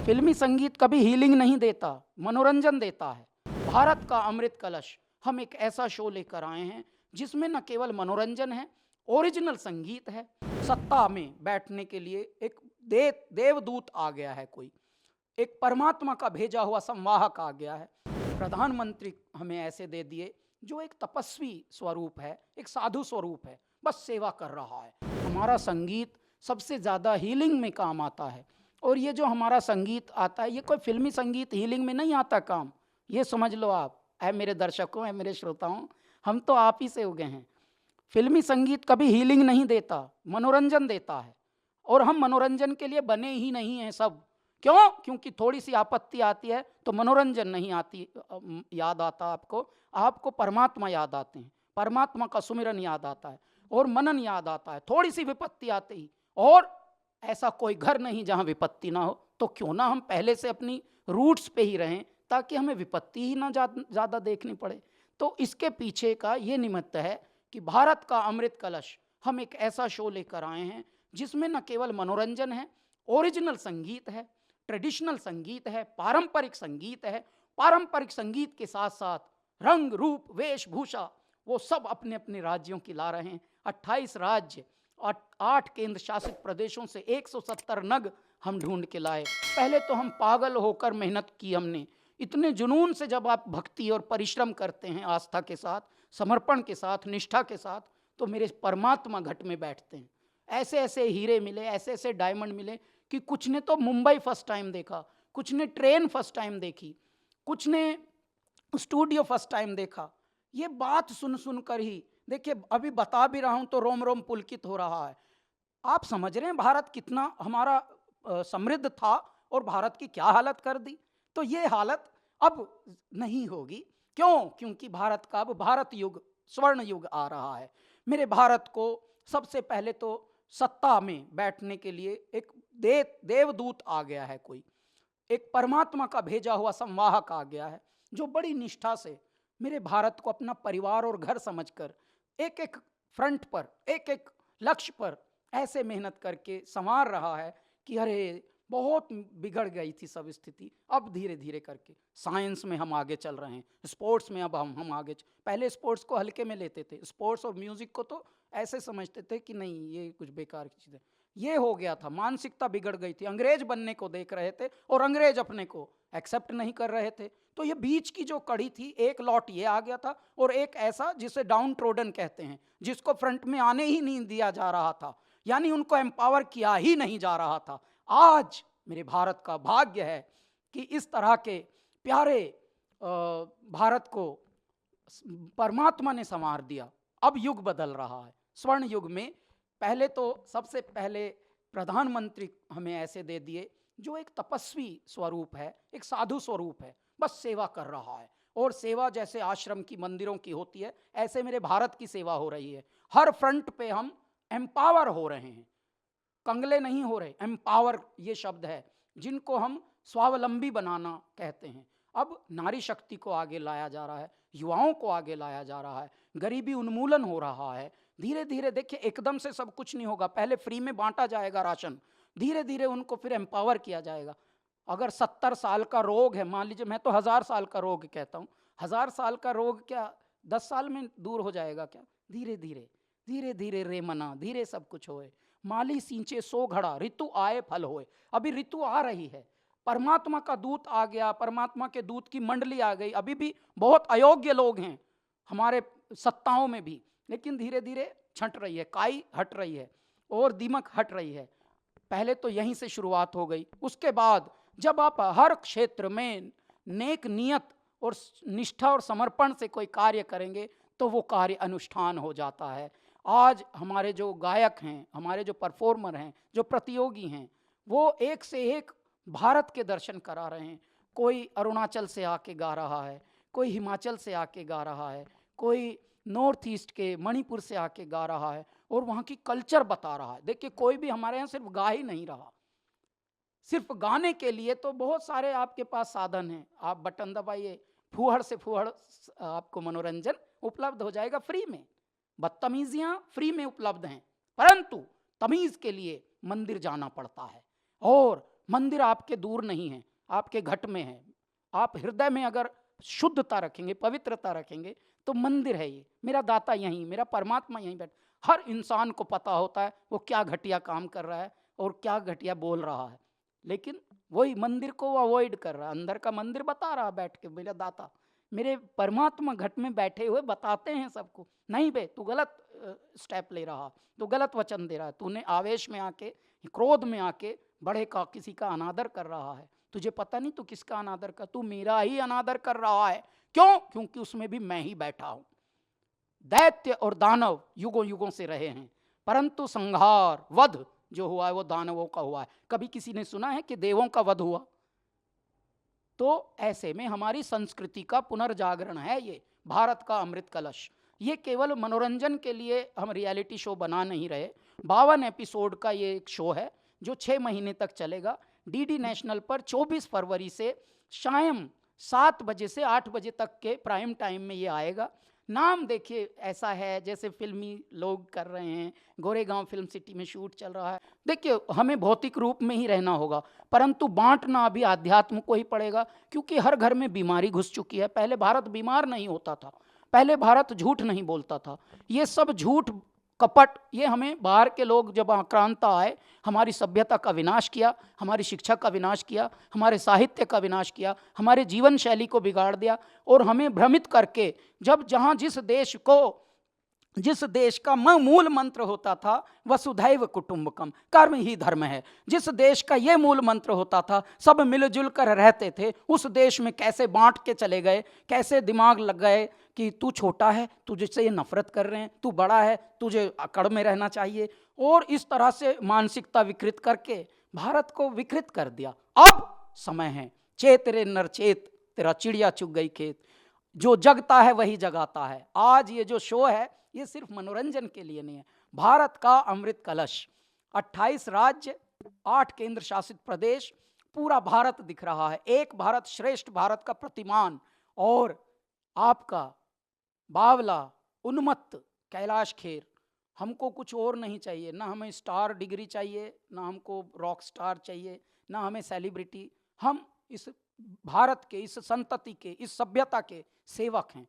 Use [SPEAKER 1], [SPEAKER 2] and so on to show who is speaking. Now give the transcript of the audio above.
[SPEAKER 1] फिल्मी संगीत कभी हीलिंग नहीं देता, मनोरंजन देता है। भारत का अमृत कलश, हम एक ऐसा शो लेकर आए हैं जिसमें न केवल मनोरंजन है, ओरिजिनल संगीत है। सत्ता में बैठने के लिए एक देवदूत आ गया है, कोई एक परमात्मा का भेजा हुआ संवाहक आ गया है। प्रधानमंत्री हमें ऐसे दे दिए जो एक तपस्वी स्वरूप है, एक साधु स्वरूप है, बस सेवा कर रहा है। हमारा संगीत सबसे ज़्यादा हीलिंग में काम आता है। और ये जो हमारा संगीत आता है, ये कोई फिल्मी संगीत हीलिंग में नहीं आता काम, ये समझ लो आप। ऐ मेरे दर्शकों, ऐ मेरे श्रोताओं, हम तो आप ही से उगे हैं। फिल्मी संगीत कभी हीलिंग नहीं देता, मनोरंजन देता है। और हम मनोरंजन के लिए बने ही नहीं हैं सब। क्यों? क्योंकि थोड़ी सी आपत्ति आती है तो मनोरंजन नहीं आती याद आता आपको परमात्मा याद आते हैं, परमात्मा का सुमिरन याद आता है और मनन याद आता है। थोड़ी सी विपत्ति आते ही, और ऐसा कोई घर नहीं जहाँ विपत्ति ना हो, तो क्यों ना हम पहले से अपनी रूट्स पे ही रहें ताकि हमें विपत्ति ही ना ज़्यादा देखनी पड़े। तो इसके पीछे का ये निमित्त है कि भारत का अमृत कलश, हम एक ऐसा शो लेकर आए हैं जिसमें न केवल मनोरंजन है, ओरिजिनल संगीत है, ट्रेडिशनल संगीत है, पारंपरिक संगीत है। पारंपरिक संगीत के साथ साथ रंग रूप वेशभूषा वो सब अपने अपने राज्यों की ला रहे हैं। 28 राज्य और 8 केंद्र शासित प्रदेशों से 170 नग हम ढूंढ के लाए। पहले तो हम पागल होकर मेहनत की हमने। इतने जुनून से जब आप भक्ति और परिश्रम करते हैं, आस्था के साथ, समर्पण के साथ, निष्ठा के साथ, तो मेरे परमात्मा घट में बैठते हैं। ऐसे ऐसे हीरे मिले, ऐसे ऐसे डायमंड मिले कि कुछ ने तो मुंबई फर्स्ट टाइम देखा, कुछ ने ट्रेन फर्स्ट टाइम देखी, कुछ ने स्टूडियो फर्स्ट टाइम देखा। ये बात सुन सुनकर ही देखिए, अभी बता भी रहा हूं तो रोम रोम पुलकित हो रहा है। आप समझ रहे हैं भारत कितना हमारा समृद्ध था और भारत की क्या हालत कर दी। तो ये हालत अब नहीं होगी। क्यों? क्योंकि भारत का अब भारत युग, स्वर्ण युग आ रहा है। मेरे भारत को सबसे पहले तो सत्ता में बैठने के लिए एक देवदूत आ गया है, कोई एक परमात्मा का भेजा हुआ संवाहक आ गया है, जो बड़ी निष्ठा से मेरे भारत को अपना परिवार और घर समझकर एक एक फ्रंट पर, एक एक लक्ष्य पर ऐसे मेहनत करके संवार रहा है कि अरे बहुत बिगड़ गई थी सब स्थिति। अब धीरे धीरे करके साइंस में हम आगे चल रहे हैं, स्पोर्ट्स में अब हम आगे पहले स्पोर्ट्स को हल्के में लेते थे, स्पोर्ट्स और म्यूजिक को तो ऐसे समझते थे कि नहीं ये कुछ बेकार की चीज़ है। ये हो गया था, मानसिकता बिगड़ गई थी। अंग्रेज बनने को देख रहे थे और अंग्रेज अपने को एक्सेप्ट नहीं कर रहे थे। तो ये बीच की जो कड़ी थी, एक लॉट ये आ गया था और एक ऐसा जिसे डाउन ट्रोडन कहते हैं, जिसको फ्रंट में आने ही नहीं दिया जा रहा था, यानी उनको एम्पावर किया ही नहीं जा रहा था। आज मेरे भारत का भाग्य है कि इस तरह के प्यारे भारत को परमात्मा ने संवार दिया। अब युग बदल रहा है, स्वर्ण युग में। पहले तो सबसे पहले प्रधानमंत्री हमें ऐसे दे दिए जो एक तपस्वी स्वरूप है, एक साधु स्वरूप है, बस सेवा कर रहा है। और सेवा जैसे आश्रम की, मंदिरों की होती है, ऐसे मेरे भारत की सेवा हो रही है। हर फ्रंट पे हम एम्पावर हो रहे हैं, कंगले नहीं हो रहे। एम्पावर ये शब्द है जिनको हम स्वावलंबी बनाना कहते हैं। अब नारी शक्ति को आगे लाया जा रहा है, युवाओं को आगे लाया जा रहा है, गरीबी उन्मूलन हो रहा है। धीरे धीरे देखिए, एकदम से सब कुछ नहीं होगा। पहले फ्री में बांटा जाएगा राशन, धीरे धीरे उनको फिर एम्पावर किया जाएगा। अगर 70 साल का रोग है, मान लीजिए, मैं तो 1000 साल का रोग कहता हूँ, 1000 साल का रोग क्या 10 साल में दूर हो जाएगा क्या? धीरे धीरे धीरे धीरे रे मना, धीरे सब कुछ होए। माली सींचे सो घड़ा, ऋतु आए फल होए। अभी ऋतु आ रही है, परमात्मा का दूत आ गया, परमात्मा के दूत की मंडली आ गई। अभी भी बहुत अयोग्य लोग हैं हमारे सत्ताओं में भी, लेकिन धीरे धीरे छंट रही है, काई हट रही है और दीमक हट रही है। पहले तो यहीं से शुरुआत हो गई। उसके बाद जब आप हर क्षेत्र में नेक नियत और निष्ठा और समर्पण से कोई कार्य करेंगे तो वो कार्य अनुष्ठान हो जाता है। आज हमारे जो गायक हैं, हमारे जो परफॉर्मर हैं, जो प्रतियोगी हैं, वो एक से एक भारत के दर्शन करा रहे हैं। कोई अरुणाचल से आके गा रहा है, कोई हिमाचल से आके गा रहा है, कोई नॉर्थ ईस्ट के मणिपुर से आके गा रहा है और वहाँ की कल्चर बता रहा है। देखिए, कोई भी हमारे यहाँ सिर्फ गा ही नहीं रहा। सिर्फ गाने के लिए तो बहुत सारे आपके पास साधन हैं। आप बटन दबाइए, फूहड़ से फूहड़ आपको मनोरंजन उपलब्ध हो जाएगा फ्री में। बदतमीजियाँ फ्री में उपलब्ध हैं, परंतु तमीज़ के लिए मंदिर जाना पड़ता है और मंदिर आपके दूर नहीं है, आपके घट में है। आप हृदय में अगर शुद्धता रखेंगे, पवित्रता रखेंगे, तो मंदिर है ये, मेरा दाता यहीं, मेरा परमात्मा यहीं बैठ। हर इंसान को पता होता है वो क्या घटिया काम कर रहा है और क्या घटिया बोल रहा है, लेकिन वही मंदिर को वो अवॉइड कर रहा है। अंदर का मंदिर बता रहा है बैठ के, मेरा दाता, मेरे परमात्मा घट में बैठे हुए बताते हैं सबको, नहीं बे तू गलत स्टेप ले रहा, तू गलत वचन दे रहा है, तूने आवेश में आके, क्रोध में आके बड़े का किसी का अनादर कर रहा है, तुझे पता नहीं तू किसका अनादर कर, तू मेरा ही अनादर कर रहा है। क्यों? क्योंकि उसमें भी मैं ही बैठा हूं। दैत्य और दानव युगों युगों से रहे हैं, परंतु संहार वध जो हुआ है वो दानवों का हुआ है। कभी किसी ने सुना है कि देवों का वध हुआ? तो ऐसे में हमारी संस्कृति का पुनर्जागरण है ये भारत का अमृत कलश। ये केवल मनोरंजन के लिए हम रियलिटी शो बना नहीं रहे। 52 एपिसोड का ये एक शो है जो 6 महीने तक चलेगा। डीडी नेशनल पर 24 फरवरी से शाम 7 बजे से 8 बजे तक के प्राइम टाइम में ये आएगा। नाम देखिए ऐसा है जैसे फिल्मी लोग कर रहे हैं, गोरेगांव फिल्म सिटी में शूट चल रहा है। देखिए हमें भौतिक रूप में ही रहना होगा, परंतु बांटना अभी आध्यात्म को ही पड़ेगा, क्योंकि हर घर में बीमारी घुस चुकी है। पहले भारत बीमार नहीं होता था, पहले भारत झूठ नहीं बोलता था। ये सब झूठ कपट, ये हमें बाहर के लोग जब आक्रांता आए, हमारी सभ्यता का विनाश किया, हमारी शिक्षा का विनाश किया, हमारे साहित्य का विनाश किया, हमारे जीवन शैली को बिगाड़ दिया, और हमें भ्रमित करके जब जहाँ जिस देश का मूल मंत्र होता था वसुधैव कुटुंबकम, कर्म ही धर्म है, जिस देश का ये मूल मंत्र होता था सब मिलजुल कर रहते थे, उस देश में कैसे बांट के चले गए, कैसे दिमाग लग गए कि तू छोटा है, तुझसे ये नफरत कर रहे हैं, तू बड़ा है, तुझे अकड़ में रहना चाहिए, और इस तरह से मानसिकता विकृत करके भारत को विकृत कर दिया। अब समय है चेत रे नर चेत, तेरा चिड़िया चुग गई खेत, जो जगता है वही जगाता है। आज ये जो शो है ये सिर्फ मनोरंजन के लिए नहीं है। भारत का अमृत कलश, 28 राज्य, 8 केंद्र शासित प्रदेश, पूरा भारत दिख रहा है, एक भारत श्रेष्ठ भारत का प्रतिमान। और आपका बावला उन्मत्त कैलाश खेर, हमको कुछ और नहीं चाहिए, ना हमें स्टार डिग्री चाहिए, ना हमको रॉक स्टार चाहिए, ना हमें सेलिब्रिटी। हम इस भारत के, इस संतति के, इस सभ्यता के सेवक हैं।